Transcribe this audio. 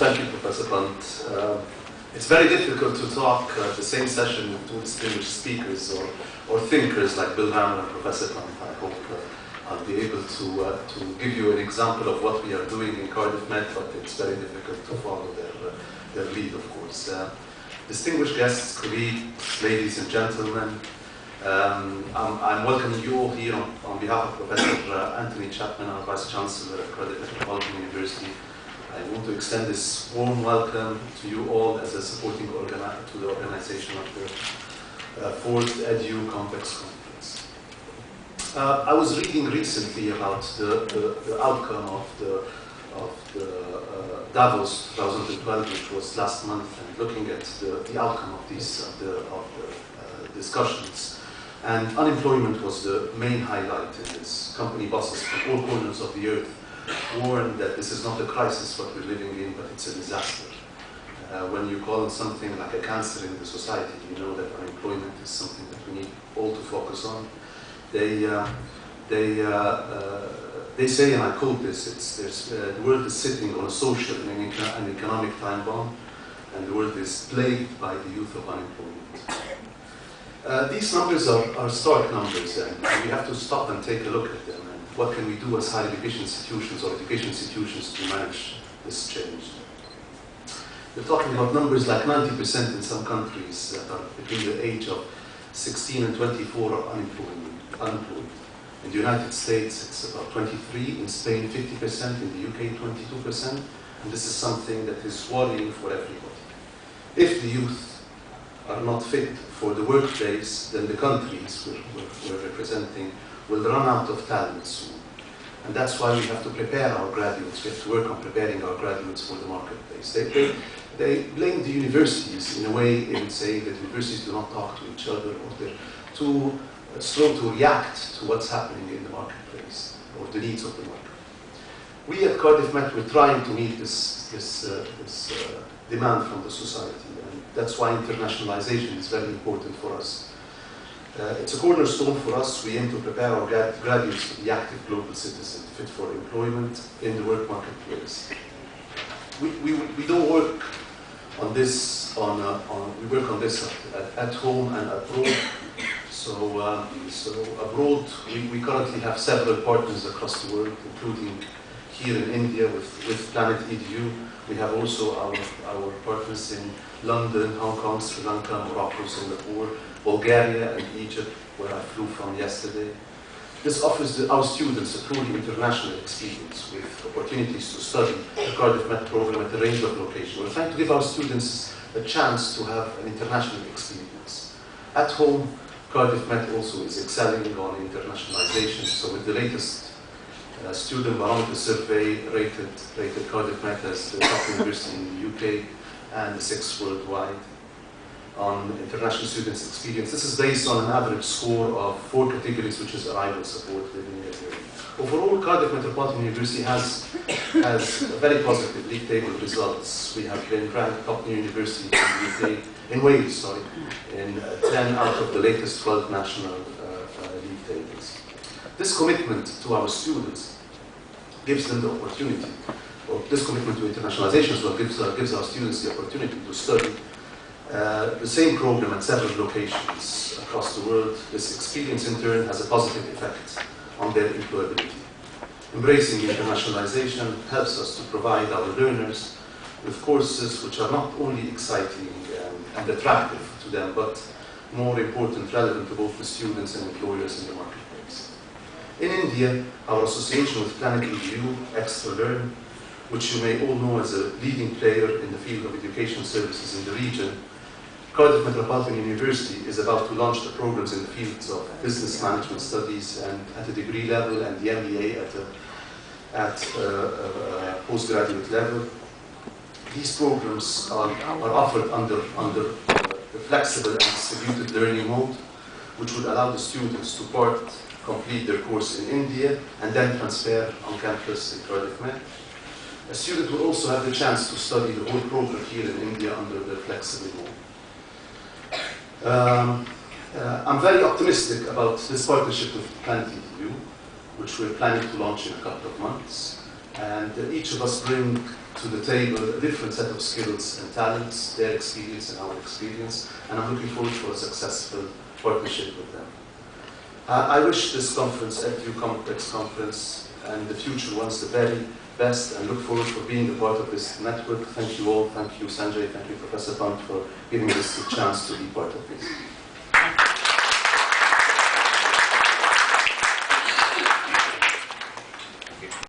Thank you, Professor Blunt. It's very difficult to talk the same session with two distinguished speakers or thinkers like Bill Hammer and Professor Blunt. I hope I'll be able to give you an example of what we are doing in Cardiff Met, but it's very difficult to follow their lead, of course. Distinguished guests, colleagues, ladies and gentlemen, I'm welcoming you all here on behalf of Professor Anthony Chapman, our Vice Chancellor at Cardiff Metropolitan University. I want to extend this warm welcome to you all as a supporting to the organization of the 4th EDUConvex conference. I was reading recently about the outcome of the Davos 2012, which was last month, and looking at the outcome of these discussions. And unemployment was the main highlight in this. Company bosses from all corners of the earth warned that this is not a crisis what we're living in, but it's a disaster. When you call it something like a cancer in the society, you know that unemployment is something that we need all to focus on. They say, and I quote this, the world is sitting on a social and economic time bomb, and the world is plagued by the youth of unemployment. These numbers are stark numbers, and we have to stop and take a look at them. And what can we do as higher education institutions or education institutions to manage this change? We're talking about numbers like 90% in some countries that are between the age of 16 and 24 are unemployed. In the United States, it's about 23%, in Spain 50%, in the UK 22%, and this is something that is worrying for everybody. If the youth are not fit for the workplace, then the countries we're representing will run out of talent soon. And that's why we have to prepare our graduates. We have to work on preparing our graduates for the marketplace. They blame the universities in a way in saying that universities do not talk to each other, or they're too slow to react to what's happening in the marketplace or the needs of the market. We at Cardiff Met, we're trying to meet this demand from the society, and that's why internationalization is very important for us. It's a cornerstone for us. We aim to prepare our graduates to be active global citizens fit for employment in the work marketplace. We don't work on this we work on this at home and abroad. So abroad, we currently have several partners across the world, including here in India with PlanetEDU. We have also our partners in London, Hong Kong, Sri Lanka, Morocco, Singapore, Bulgaria, and Egypt, where I flew from yesterday. This offers our students a truly international experience with opportunities to study the Cardiff Met program at a range of locations. We're trying to give our students a chance to have an international experience. At home, Cardiff Met also is excelling on internationalization. So with the latest student barometer survey rated Cardiff Met as the top university in the UK and the 6th worldwide on international students' experience. This is based on an average score of 4 categories, which is arrival, support, living area. Overall, Cardiff Metropolitan University has very positive league table results. We have been ranked top new university in the UK, in Wales, sorry, in 10 out of the latest 12 national league tables. This commitment to our students gives them the opportunity, or this commitment to internationalization as well gives our students the opportunity to study the same program at several locations across the world. This experience in turn has a positive effect on their employability. Embracing internationalization helps us to provide our learners with courses which are not only exciting and attractive to them, but more important, relevant to both the students and employers in the marketplace. In India, our association with PlanetEDU, Extra Learn, which you may all know as a leading player in the field of education services in the region, Cardiff Metropolitan University is about to launch the programs in the fields of business management studies and at a degree level, and the MBA at postgraduate level. These programs are offered under the flexible and distributed learning mode, which would allow the students to complete their course in India and then transfer on campus in Cardiff Met. A student will also have the chance to study the whole program here in India under the flexible mode. I'm very optimistic about this partnership with PlanetEDU, which we're planning to launch in a couple of months. And each of us bring to the table a different set of skills and talents, their experience and our experience, and I'm looking forward for a successful partnership with them. I wish this conference, EDUConvex conference, and the future ones the very best, and look forward for being a part of this network. Thank you all. Thank you, Sanjay. Thank you, Professor Pant, for giving us the chance to be part of this.